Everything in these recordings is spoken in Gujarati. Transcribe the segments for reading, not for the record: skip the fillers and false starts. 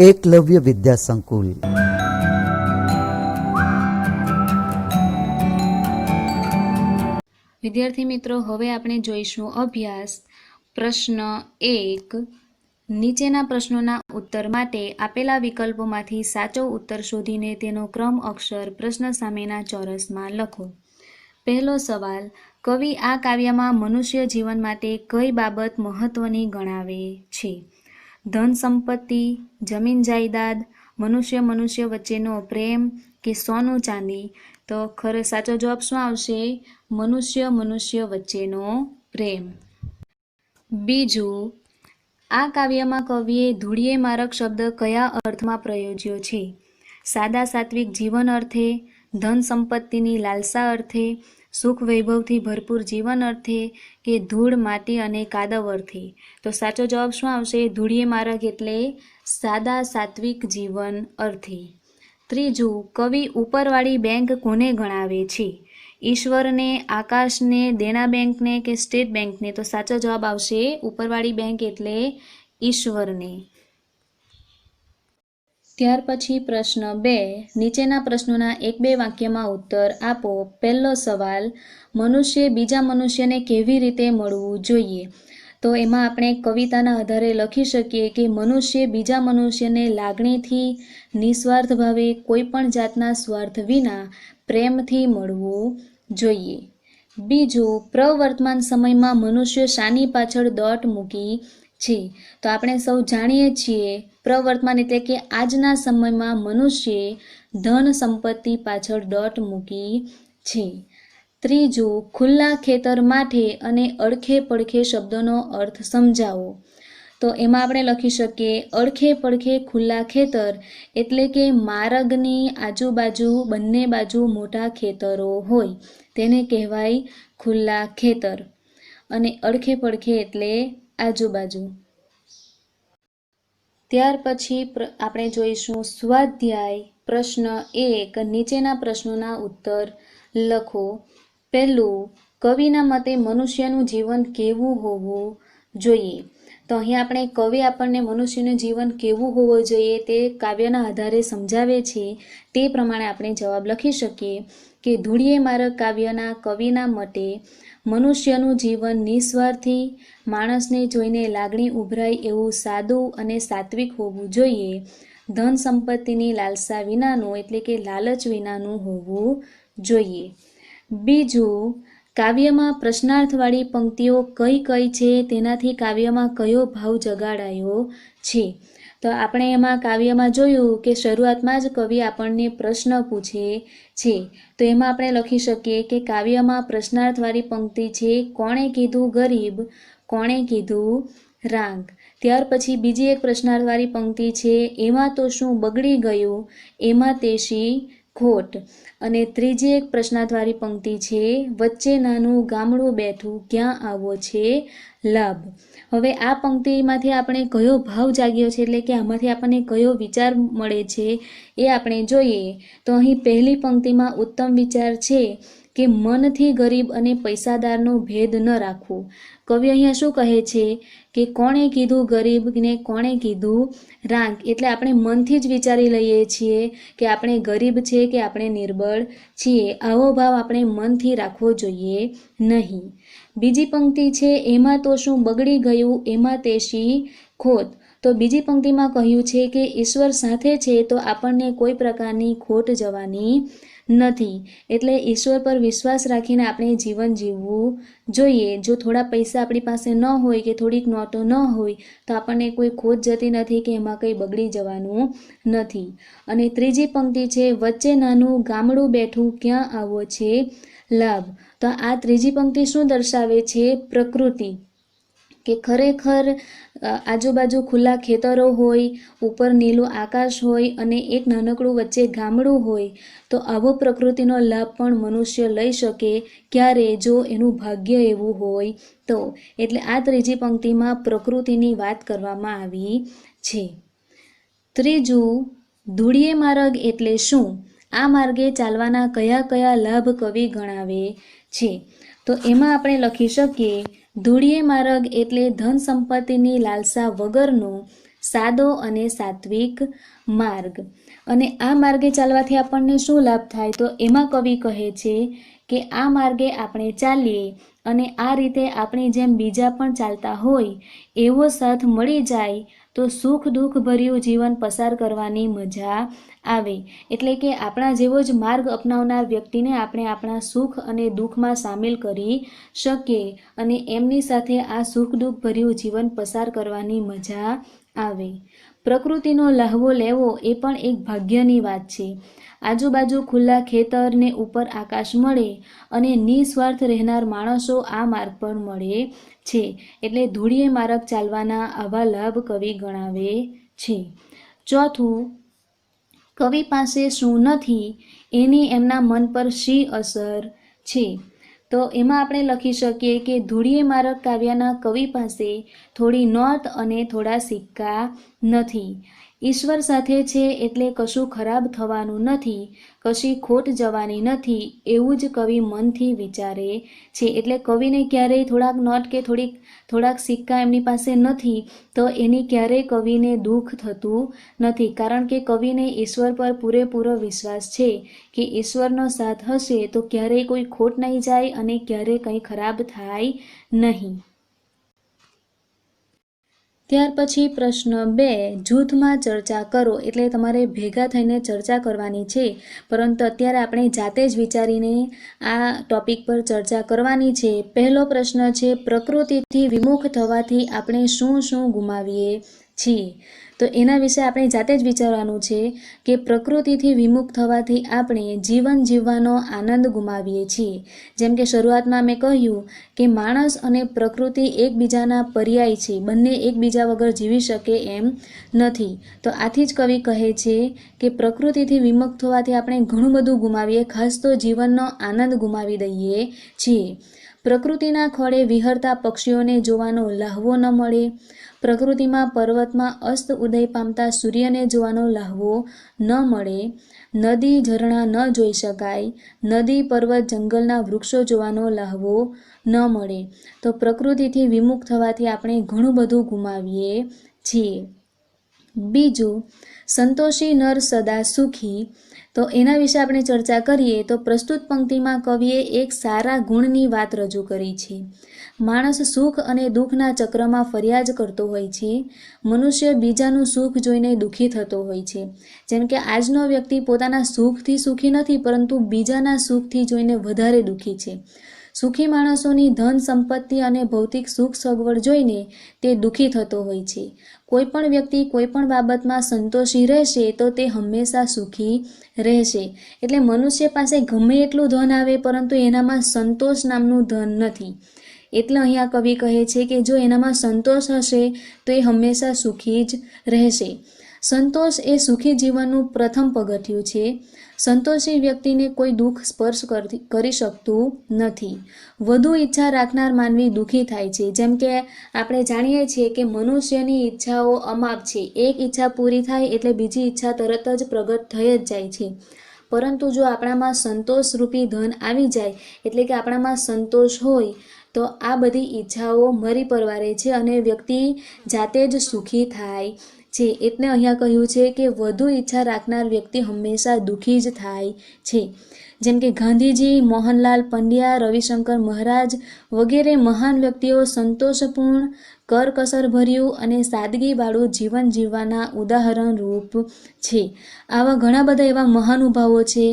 એકલવ્ય વિદ્યા સંકુલ. વિદ્યાર્થી મિત્રો, હવે આપણે જોઈશું અભ્યાસ પ્રશ્ન 1. નીચેના પ્રશ્નોના ઉત્તર માટે આપેલા વિકલ્પોમાંથી સાચો ઉત્તર શોધીને તેનો ક્રમ અક્ષર પ્રશ્ન સામેના ચોરસમાં લખો. પહેલો સવાલ, કવિ આ કાવ્યમાં મનુષ્ય જીવન માટે કઈ બાબત મહત્વની ગણાવે છે? ધન સંપત્તિ, જમીન જાયદાદ, મનુષ્ય વચ્ચેનો પ્રેમ કે સોનું ચાંદી? તો સાચો જવાબ શું આવશે? મનુષ્ય વચ્ચેનો પ્રેમ. બીજું, આ કાવ્યમાં કવિએ ધૂળીએ મારક શબ્દ કયા અર્થમાં પ્રયોજ્યો છે? સાદા સાત્વિક જીવન અર્થે, ધન સંપત્તિની લાલસા અર્થે, સુખ વૈભવથી ભરપૂર જીવન અર્થે કે ધૂળ માટી અને કાદવ અર્થે? તો સાચો જવાબ શું આવશે? ધૂળીએ મારક એટલે સાદા સાત્વિક જીવન અર્થે. ત્રીજું, કવિ ઉપરવાળી બેંક કોને ગણાવે છે? ઈશ્વરને, આકાશને, દેના બેંકને કે સ્ટેટ બેંકને? તો સાચો જવાબ આવશે ઉપરવાળી બેંક એટલે ઈશ્વરને. ત્યાર પછી પ્રશ્ન 2. નીચેના પ્રશ્નોના 1-2 વાક્યમાં ઉત્તર આપો. પહેલો સવાલ, મનુષ્ય બીજા મનુષ્યને કેવી રીતે મળવું જોઈએ? તો એમાં આપણે કવિતાના આધારે લખી શકીએ કે મનુષ્ય બીજા મનુષ્યને લાગણીથી, નિસ્વાર્થ ભાવે, કોઈ પણ જાતના સ્વાર્થ વિના પ્રેમથી મળવું જોઈએ. બીજું, પ્રવર્તમાન સમયમાં મનુષ્ય શાની પાછળ દોટ મૂકી છે? તો આપણે સૌ જાણીએ છીએ પ્રવર્તમાન એટલે કે આજના સમયમાં મનુષ્યે ધન સંપત્તિ પાછળ દોટ મૂકી છે. ત્રીજું, ખુલ્લા ખેતર માટે અને અડખે પડખે શબ્દોનો અર્થ સમજાવો. તો એમાં આપણે લખી શકીએ અડખે પડખે ખુલ્લા ખેતર એટલે કે માર્ગની આજુબાજુ બંને બાજુ મોટા ખેતરો હોય તેને કહેવાય ખુલ્લા ખેતર, અને અડખે પડખે એટલે આજુબાજુ. ત્યાર પછી આપણે જોઈશું સ્વાધ્યાય પ્રશ્ન 1. નીચેના પ્રશ્નોના ઉત્તર લખો. પહેલું, કવિના મતે મનુષ્યનું જીવન કેવું હોવું જોઈએ? તો અહીં આપણે કવિ આપણને મનુષ્યનું જીવન કેવું હોવું જોઈએ તે કાવ્યના આધારે સમજાવે છે. તે પ્રમાણે આપણે જવાબ લખી શકીએ કે ધૂળીએ મારક કાવ્યના કવિના મતે મનુષ્યનું જીવન નિસ્વાર્થી, માણસને જોઈને લાગણી ઉભરાય એવું સાદું અને સાત્વિક હોવું જોઈએ. ધન સંપત્તિની લાલસા વિનાનું એટલે કે લાલચ વિનાનું હોવું જોઈએ. બીજું, કાવ્યમાં પ્રશ્નાર્થવાળી પંક્તિઓ કઈ કઈ છે તેનાથી કાવ્યમાં કયો ભાવ જગાડાયો છે? તો આપણે એમાં કાવ્યમાં જોયું કે શરૂઆતમાં જ કવિ આપણને પ્રશ્ન પૂછે છે. તો એમાં આપણે લખી શકીએ કે કાવ્યમાં પ્રશ્નાર્થવાળી પંક્તિ છે કોણે કીધું ગરીબ, કોણે કીધું રાંક? ત્યાર પછી બીજી એક પ્રશ્નાર્થવાળી પંક્તિ છે એમાં તો શું બગડી ગયું, એમાં તે શી ખોટ? અને ત્રીજી એક પ્રશ્નાર્થવાળી પંક્તિ છે વચ્ચે નાનું ગામડું બેઠું ક્યાં આવો છે લાભ? હવે આ પંક્તિમાંથી આપણે કયો ભાવ જાગ્યો છે એટલે કે આમાંથી આપણને કયો વિચાર મળે છે એ આપણે જોઈએ. તો અહીં પહેલી પંક્તિમાં ઉત્તમ વિચાર છે કે મનથી ગરીબ અને પૈસાદારનો ભેદ ન રાખવો. કવિ અહીંયા શું કહે છે કે કોણે કીધું ગરીબ ને કોણે કીધું રાંક? એટલે આપણે મનથી જ વિચારી લઈએ છીએ કે આપણે ગરીબ છે કે આપણે નિર્બળ છીએ. આવો ભાવ આપણે મનથી રાખવો જોઈએ નહીં. બીજી પંક્તિ છે એમાં તો શું બગડી ગયું, એમાં તે શી ખોટ? તો બીજી પંક્તિમાં કહ્યું છે કે ઈશ્વર સાથે છે તો આપણને કોઈ પ્રકારની ખોટ જવાની નથી. એટલે ઈશ્વર પર વિશ્વાસ રાખીને આપણે જીવન જીવવું જોઈએ. જો થોડા પૈસા આપણી પાસે ન હોય કે થોડીક નોટો ન હોય તો આપણને કોઈ ખોટ જતી નથી કે એમાં કંઈ બગડી જવાનું નથી. અને ત્રીજી પંક્તિ છે વચ્ચે નાનું ગામડું બેઠું ક્યાં આવો છે લાભ? તો આ ત્રીજી પંક્તિ શું દર્શાવે છે? પ્રકૃતિ, કે ખરેખર આજુબાજુ ખુલ્લા ખેતરો હોય, ઉપર નીલું આકાશ હોય અને એક નાનકડું વચ્ચે ગામડું હોય તો આવો પ્રકૃતિનો લાભ પણ મનુષ્ય લઈ શકે. ક્યારે? જો એનું ભાગ્ય એવું હોય તો. એટલે આ ત્રીજી પંક્તિમાં પ્રકૃતિની વાત કરવામાં આવી છે. ત્રીજું, ધૂળીએ માર્ગ એટલે શું? આ માર્ગે ચાલવાના કયા કયા લાભ કવિ ગણાવે છે? તો એમાં આપણે લખી શકીએ ધૂળીએ માર્ગ એટલે ધન સંપત્તિની લાલસા વગરનો સાદો અને સાત્વિક માર્ગ. અને આ માર્ગે ચાલવાથી આપણને શું લાભ થાય? તો એમાં કવિ કહે છે કે આ માર્ગે આપણે ચાલીએ અને આ રીતે આપણી જેમ બીજા પણ ચાલતા હોય એવો સાથ મળી જાય તો સુખ દુઃખ ભર્યું જીવન પસાર કરવાની મજા આવે. એટલે કે આપણા જેવો જ માર્ગ અપનાવનાર વ્યક્તિને આપણે આપણા સુખ અને દુઃખમાં સામેલ કરી શકીએ અને એમની સાથે આ સુખ દુઃખ ભર્યું જીવન પસાર કરવાની મજા આવે. પ્રકૃતિનો લહાવો લેવો એ પણ એક ભાગ્યની વાત છે. આજુબાજુ ખુલ્લા ખેતર ને ઉપર આકાશ મળે અને નિસ્વાર્થ રહેનાર માણસો આ માર્ગ પર મળે છે. એટલે ધૂળીએ માર્ગ ચાલવાના આવા લાભ કવિ ગણાવે છે. ચોથું, કવિ પાસે શું નથી એની એમના મન પર શી અસર છે? તો એમાં આપણે લખી શકીએ કે ધૂળીએ માર્ગ કાવ્યના કવિ પાસે થોડી નોટ અને થોડા સિક્કા નથી. ઈશ્વર સાથે છે એટલે કશું ખરાબ થવાનું નથી, કશી ખોટ જવાની નથી એવું જ કવિ મનથી વિચારે છે. એટલે કવિને ક્યારેય થોડાક નોટ કે થોડાક સિક્કા એમની પાસે નથી તો એની ક્યારેય કવિને દુઃખ થતું નથી, કારણ કે કવિને ઈશ્વર પર પૂરેપૂરો વિશ્વાસ છે કે ઈશ્વરનો સાથ હશે તો ક્યારેય કોઈ ખોટ નહીં જાય અને ક્યારેય કંઈ ખરાબ થાય નહીં. ત્યાર પછી પ્રશ્ન 2, જૂથમાં ચર્ચા કરો. એટલે તમારે ભેગા થઈને ચર્ચા કરવાની છે, પરંતુ અત્યારે આપણે જાતે જ વિચારીને આ ટોપિક પર ચર્ચા કરવાની છે. પહેલો પ્રશ્ન છે, પ્રકૃતિથી વિમુખ થવાથી આપણે શું શું ગુમાવીએ છીએ? તો એના વિશે આપણે જાતે જ વિચારવાનું છે કે પ્રકૃતિથી વિમુખ થવાથી આપણે જીવન જીવવાનો આનંદ ગુમાવીએ છીએ. જેમ કે શરૂઆતમાં મેં કહ્યું કે માણસ અને પ્રકૃતિ એકબીજાના પર્યાય છે, બંને એકબીજા વગર જીવી શકે એમ નથી. તો આથી જ કવિ કહે છે કે પ્રકૃતિથી વિમુખ થવાથી આપણે ઘણું બધું ગુમાવીએ, ખાસ તો જીવનનો આનંદ ગુમાવી દઈએ છીએ. પ્રકૃતિના ખોળે વિહરતા પક્ષીઓને જોવાનો લહાવો ન મળે, પ્રકૃતિમાં પર્વતમાં અસ્ત ઉદય પામતા સૂર્યને જોવાનો લહાવો ન મળે, નદી ઝરણા ન જોઈ શકાય, નદી પર્વત જંગલના વૃક્ષો જોવાનો લહાવો ન મળે. તો પ્રકૃતિથી વિમુખ થવાથી આપણે ઘણું બધું ગુમાવીએ છીએ. બીજું, સંતોષી નર સદા સુખી. તો એના વિશે આપણે ચર્ચા કરીએ તો પ્રસ્તુત પંક્તિમાં કવિએ એક સારા ગુણની વાત રજૂ કરી છે. માણસ સુખ અને દુઃખના ચક્રમાં ફર્યા જ કરતો હોય છે. મનુષ્ય બીજાનું સુખ જોઈને દુઃખી થતો હોય છે. જેમ કે આજનો વ્યક્તિ પોતાના સુખથી સુખી નથી, પરંતુ બીજાના સુખથી જોઈને વધારે દુઃખી છે. સુખી માણસોની ધન સંપત્તિ અને ભૌતિક સુખ સગવડ જોઈને તે દુઃખી થતો હોય છે. કોઈ પણ વ્યક્તિ કોઈ પણ બાબતમાં સંતોષી રહેશે તો તે હંમેશા સુખી રહેશે. એટલે મનુષ્ય પાસે ગમે એટલું ધન આવે પરંતુ એનામાં સંતોષ નામનું ધન નથી. એટલે અહીંયા કવિ કહે છે કે જો એનામાં સંતોષ હશે તો એ હંમેશા સુખી જ રહેશે. સંતોષ એ સુખી જીવનનું પ્રથમ પગથિયું છે. સંતોષી વ્યક્તિને કોઈ દુઃખ સ્પર્શ કરી શકતું નથી. વધુ ઈચ્છા રાખનાર માનવી દુઃખી થાય છે. જેમ કે આપણે જાણીએ છીએ કે મનુષ્યની ઈચ્છાઓ અમાપ છે. એક ઈચ્છા પૂરી થાય એટલે બીજી ઈચ્છા તરત જ પ્રગટ થઈ જ જાય છે. પરંતુ જો આપણામાં સંતોષરૂપી ધન આવી જાય, એટલે કે આપણામાં સંતોષ હોય, તો આ બધી ઈચ્છાઓ મરી પરવારે છે અને વ્યક્તિ જાતે જ સુખી થાય છે. એટલે અહીંયા કહ્યું છે કે વધુ ઈચ્છા રાખનાર વ્યક્તિ હંમેશા દુઃખી જ થાય છે. જેમ કે ગાંધીજી, મોહનલાલ પંડ્યા, રવિશંકર મહારાજ વગેરે મહાન વ્યક્તિઓ સંતોષપૂર્ણ, કરકસરભર્યું અને સાદગીવાળું જીવન જીવવાના ઉદાહરણ રૂપ છે. આવા ઘણા બધા એવા મહાનુભાવો છે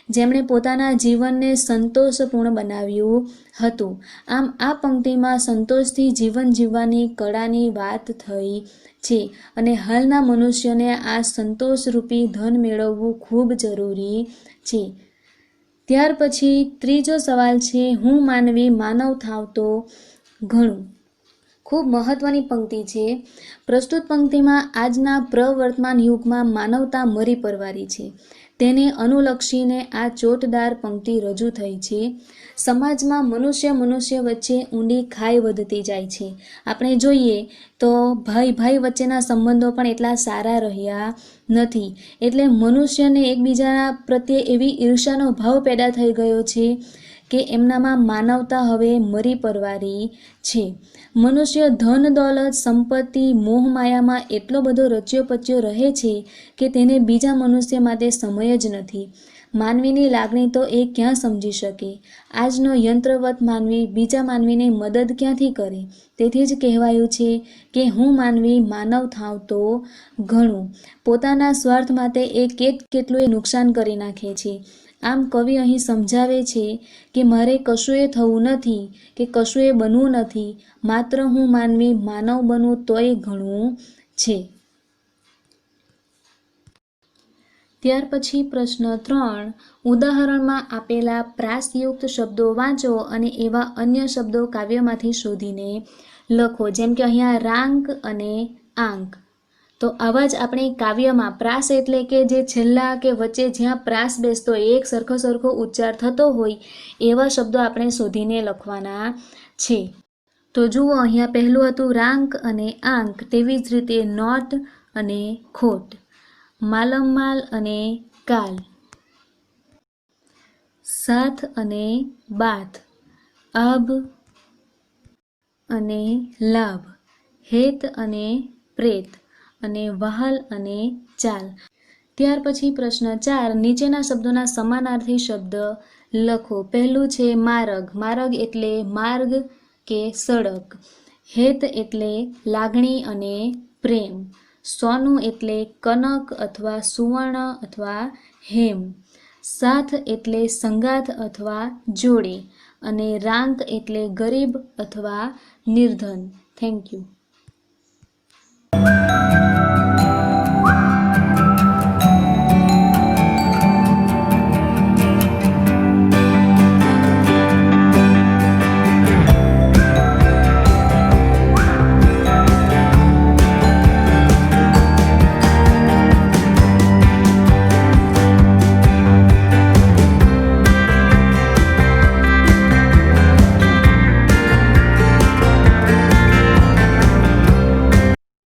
જેમણે પોતાના જીવનને સંતોષપૂર્ણ બનાવ્યું હતું. આમ આ પંક્તિમાં સંતોષથી જીવન જીવવાની કળાની વાત થઈ છે અને હાલના મનુષ્યને આ સંતોષરૂપી ધન મેળવવું ખૂબ જરૂરી છે. ત્યાર પછી ત્રીજો સવાલ છે, હું માનવી માનવ થાવતો ઘણું. ખૂબ મહત્વની પંક્તિ છે. પ્રસ્તુત પંક્તિમાં આજના પ્રવર્તમાન યુગમાં માનવતા મરી પરવારી છે તેને અનુલક્ષીને આ ચોટદાર પંક્તિ રજૂ થઈ છે. સમાજમાં મનુષ્ય વચ્ચે ઊંડી ખાઈ વધતી જાય છે. આપણે જોઈએ તો ભાઈ વચ્ચેના સંબંધો પણ એટલા સારા રહ્યા નથી. એટલે મનુષ્યને એકબીજાના પ્રત્યે એવી ઈર્ષાનો ભાવ પેદા થઈ ગયો છે કે એમનામાં માનવતા હવે મરી પરવારી છે. મનુષ્ય ધન દોલત સંપત્તિ મોહમાયામાં એટલો બધો રચ્યો પચ્યો રહે છે કે તેને બીજા મનુષ્ય માટે સમય જ નથી. માનવીની લાગણી તો એ ક્યાં સમજી શકે? આજનો યંત્રવત માનવી બીજા માનવીને મદદ ક્યાંથી કરે? તેથી જ કહેવાયું છે કે હું માનવી માનવ થાવ તો ઘણું. પોતાના સ્વાર્થ માટે એ કેટલું નુકસાન કરી નાખે છે. આમ કવિ અહીં સમજાવે છે કે મારે કશુંએ થવું નથી કે કશુંએ બનવું નથી, માત્ર હું માનવી માનવ બનું તોય ઘણું છે. ત્યાર પછી પ્રશ્ન 3, ઉદાહરણમાં આપેલા પ્રાસયુક્ત શબ્દો વાંચો અને એવા અન્ય શબ્દો કાવ્યમાંથી શોધીને લખો. જેમ કે અહીંયા રાંક અને આંક. તો આવા જ આપણે કાવ્યમાં પ્રાસ એટલે કે જે છેલ્લા કે વચ્ચે જ્યાં પ્રાસ બેસતો હોય, એક સરખો ઉચ્ચાર થતો હોય એવા શબ્દો આપણે શોધીને લખવાના છે. તો જુઓ, અહીંયા પહેલું હતું રાંક અને આંક. તેવી જ રીતે નોટ અને ખોટ, માલમમાલ અને કાલ, સાથ અને બાથ, આભ અને લાભ, હેત અને પ્રેત અને વહાલ અને ચાલ. ત્યાર પછી પ્રશ્ન 4, નીચેના શબ્દોના સમાનાર્થી શબ્દ લખો. પહેલું છે માર્ગ. માર્ગ એટલે માર્ગ કે સડક. હેત એટલે લાગણી અને પ્રેમ. સોનું એટલે કનક અથવા સુવર્ણ અથવા હેમ. સાથ એટલે સંગાથ અથવા જોડે. અને રાંક એટલે ગરીબ અથવા નિર્ધન. Thank you.